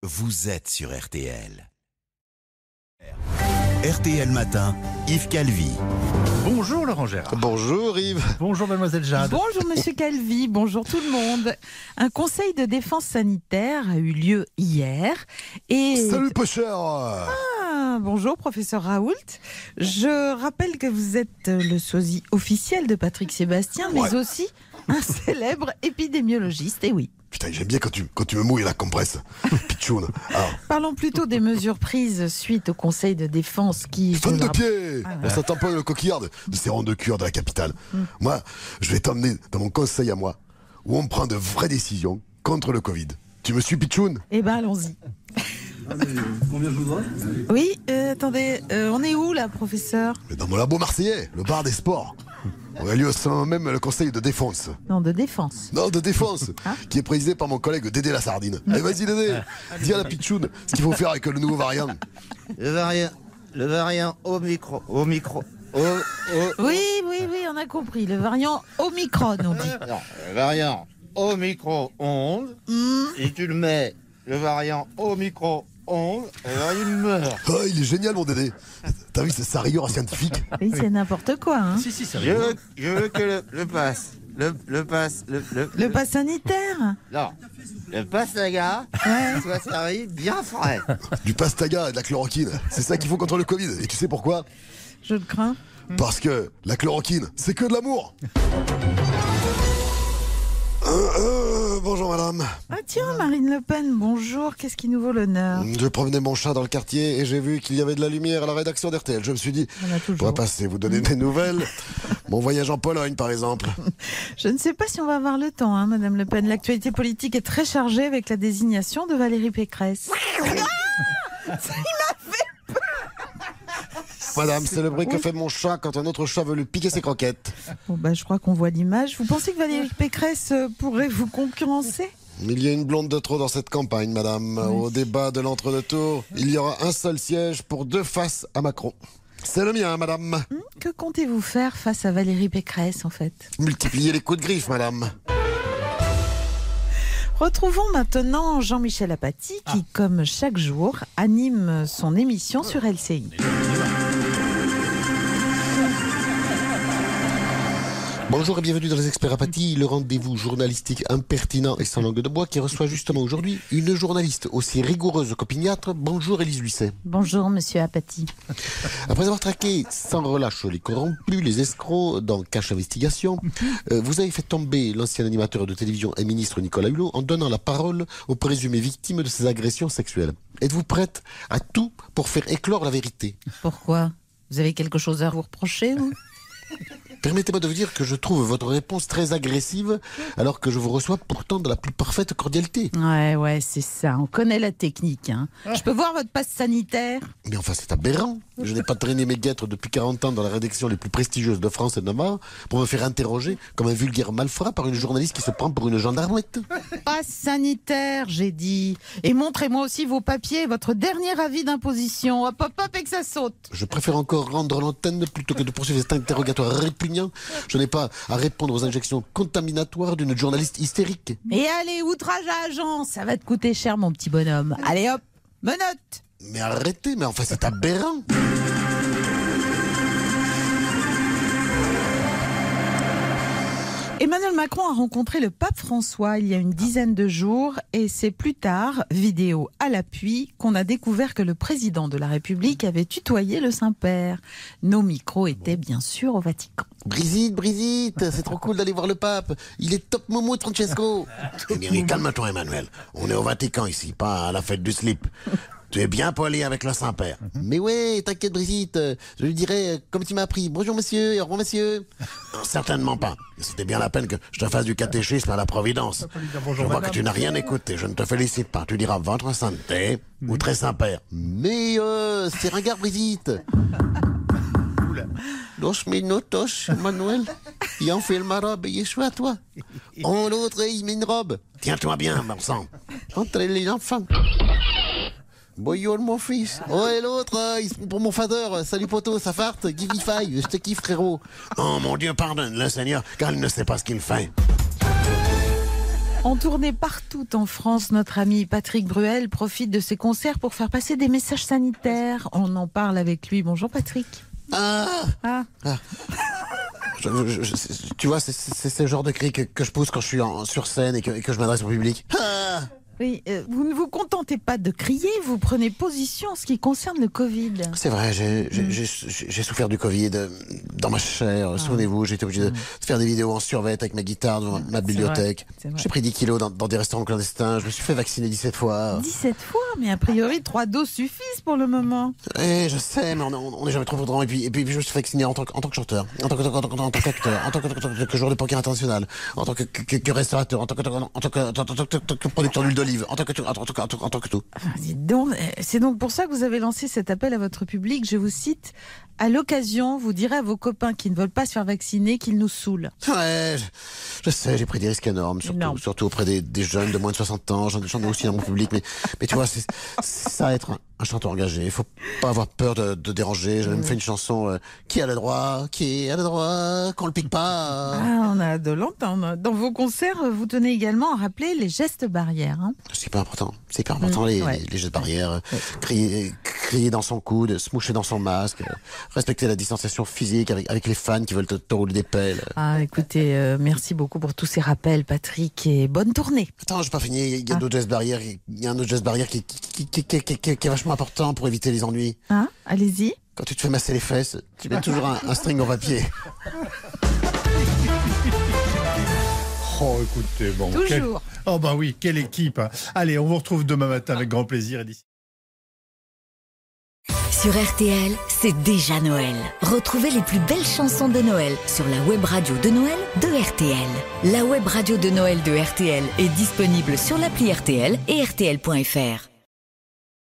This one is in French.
Vous êtes sur RTL. RTL Matin, Yves Calvi. Bonjour Laurent Gérard. Bonjour Yves. Bonjour Mademoiselle Jade. Bonjour Monsieur Calvi, bonjour tout le monde. Un conseil de défense sanitaire a eu lieu hier et... Salut peu cher. Bonjour professeur Raoult. Je rappelle que vous êtes le sosie officiel de Patrick Sébastien, mais aussi un célèbre épidémiologiste, et oui. Putain, j'aime bien quand tu me mouilles la compresse. Pichoun. Alors, Parlons plutôt des mesures prises suite au conseil de défense qui... femme de pied. On s'attend pas le coquillard de ces ronds de cuir de la capitale. Moi, je vais t'emmener dans mon conseil à moi, où on prend de vraies décisions contre le Covid. Tu me suis, Pichoun? Eh ben allons-y. Combien je voudrais? Oui, attendez, on est où là professeur? Dans mon labo marseillais, le bar des sports. On a lieu sans même le conseil de défense. Non, de défense. Non, de défense, qui est présidé par mon collègue Dédé la Sardine. Allez, vas-y Dédé, dis à la Pichoun ce qu'il faut faire avec le nouveau variant. Le variant Omicron. Oui, on a compris. Le variant Omicron, on dit. Non, le variant Omicron 11. Si tu le mets, le variant Omicron 11, il meurt. Oh, il est génial mon Dédé. T'as vu, c'est sa rigueur scientifique. Oui, c'est n'importe quoi. Hein. Si, c'est Je veux que le pass. Le pass sanitaire. Non. Le pastaga soit servi bien frais. Du pastaga et de la chloroquine. C'est ça qu'il faut contre le Covid. Et tu sais pourquoi? Je le crains. Parce que la chloroquine, c'est que de l'amour. Bonjour madame. Ah tiens, Marine Le Pen, bonjour. Qu'est-ce qui nous vaut l'honneur? Je promenais mon chat dans le quartier et j'ai vu qu'il y avait de la lumière à la rédaction d'RTL. Je me suis dit, On a on toujours. va passer vous donner des nouvelles. Mon voyage en Pologne par exemple. Je ne sais pas si on va avoir le temps, hein, Madame Le Pen. L'actualité politique est très chargée avec la désignation de Valérie Pécresse. Madame, c'est le bruit que fait mon chat quand un autre chat veut lui piquer ses croquettes. Bon, bah, je crois qu'on voit l'image. Vous pensez que Valérie Pécresse pourrait vous concurrencer? Il y a une blonde de trop dans cette campagne, madame. Au débat de l'entre-deux tours, il y aura un seul siège pour deux faces à Macron. C'est le mien, madame. Que comptez-vous faire face à Valérie Pécresse, en fait? Multiplier les coups de griffe, madame. Retrouvons maintenant Jean-Michel Apathy qui, comme chaque jour, anime son émission sur LCI. Bonjour et bienvenue dans les Experts Apathy, le rendez-vous journalistique impertinent et sans langue de bois qui reçoit justement aujourd'hui une journaliste aussi rigoureuse qu'opiniâtre. Bonjour Élise Lucet. Bonjour Monsieur Apathy. Après avoir traqué sans relâche les corrompus, les escrocs dans Cache Investigation, vous avez fait tomber l'ancien animateur de télévision et ministre Nicolas Hulot en donnant la parole aux présumées victimes de ces agressions sexuelles. Êtes-vous prête à tout pour faire éclore la vérité? Pourquoi? Vous avez quelque chose à vous reprocher, vous? Permettez-moi de vous dire que je trouve votre réponse très agressive, alors que je vous reçois pourtant de la plus parfaite cordialité. Ouais, c'est ça. On connaît la technique. Hein. Je peux voir votre passe sanitaire? Mais enfin, c'est aberrant. Je n'ai pas traîné mes guêtres depuis 40 ans dans la rédaction les plus prestigieuses de France et de Navarre pour me faire interroger comme un vulgaire malfrat par une journaliste qui se prend pour une gendarmette. Passe sanitaire, j'ai dit. Et montrez-moi aussi vos papiers, votre dernier avis d'imposition. Hop, hop, hop, et que ça saute. Je préfère encore rendre l'antenne plutôt que de poursuivre cet interrogatoire répugnant. Je n'ai pas à répondre aux injections contaminatoires d'une journaliste hystérique. Et allez, outrage à agent, ça va te coûter cher, mon petit bonhomme. Allez hop, menottes. Mais arrêtez, mais enfin c'est aberrant. Emmanuel Macron a rencontré le pape François il y a une dizaine de jours et c'est plus tard, vidéo à l'appui, qu'on a découvert que le président de la République avait tutoyé le Saint-Père. Nos micros étaient bien sûr au Vatican. Brigitte, c'est trop cool d'aller voir le pape. Il est top Momo de Francesco. Eh bien, calme-toi Emmanuel. On est au Vatican ici, pas à la fête du slip. Tu es bien poli avec le Saint-Père. Mais ouais, t'inquiète Brigitte, je lui dirai comme tu m'as appris. Bonjour monsieur et au revoir monsieur. Non, certainement pas. C'était bien la peine que je te fasse du catéchisme à la Providence. Je vois que tu n'as rien écouté, je ne te félicite pas. Tu diras votre sainteté ou très Saint-Père. Mais c'est ringard Brigitte. Dos minutos, Manuel. Il enfile ma robe et Yeshua à toi. Oh, l'autre, il met une robe. Tiens-toi bien, bon sang. Entre les enfants. Bonjour mon fils. Oh et l'autre, il se prend pour mon fader. Salut poto, ça farte, give me five, je te kiffe frérot. Oh mon Dieu, pardonne le Seigneur, car il ne sait pas ce qu'il fait. En tournée partout en France, notre ami Patrick Bruel profite de ses concerts pour faire passer des messages sanitaires. On en parle avec lui. Bonjour Patrick. Tu vois, c'est ce genre de cri que je pousse quand je suis sur scène et que je m'adresse au public. Oui, vous ne vous contentez pas de crier, vous prenez position en ce qui concerne le Covid. C'est vrai, j'ai souffert du Covid dans ma chair. Souvenez-vous, j'ai été obligé de faire des vidéos en survêt avec ma guitare devant ma bibliothèque. J'ai pris 10 kilos dans des restaurants clandestins. Je me suis fait vacciner 17 fois. 17 fois? Mais a priori, 3 doses suffisent pour le moment. Je sais, mais on n'est jamais trop prudent. Et puis je me suis fait vacciner en tant que chanteur, en tant qu'acteur, en tant que joueur de poker international, en tant que restaurateur, en tant que producteur d'huile d'olive, en tant que tout. Dites donc, c'est donc pour ça que vous avez lancé cet appel à votre public. Je vous cite: à l'occasion, vous direz à vos copains qui ne veulent pas se faire vacciner qu'ils nous saoulent. Ouais, je sais, j'ai pris des risques énormes, surtout auprès des jeunes de moins de 60 ans. J'en ai aussi dans mon public, mais tu vois, c'est ça être un chanteur engagé. Il faut pas avoir peur de déranger. J'ai même fait une chanson qui a le droit, qu'on le pique pas. On a hâte de l'entendre. Dans vos concerts, vous tenez également à rappeler les gestes barrières. C'est hyper important. Les gestes barrières. Crier dans son coude, se moucher dans son masque, respecter la distanciation physique avec les fans qui veulent te rouler des pelles. Écoutez, merci beaucoup pour tous ces rappels, Patrick, et bonne tournée. Attends, j'ai pas fini. Il y a d'autres gestes barrières. Il y a un autre geste barrière qui est vachement important pour éviter les ennuis. Allez-y. Quand tu te fais masser les fesses, tu mets toujours un string au papier. Oh, écoutez, bon. Toujours. Oh, bah oui, quelle équipe. Allez, on vous retrouve demain matin avec grand plaisir. Et d'ici... Sur RTL, c'est déjà Noël. Retrouvez les plus belles chansons de Noël sur la web radio de Noël de RTL. La web radio de Noël de RTL est disponible sur l'appli RTL et RTL.fr.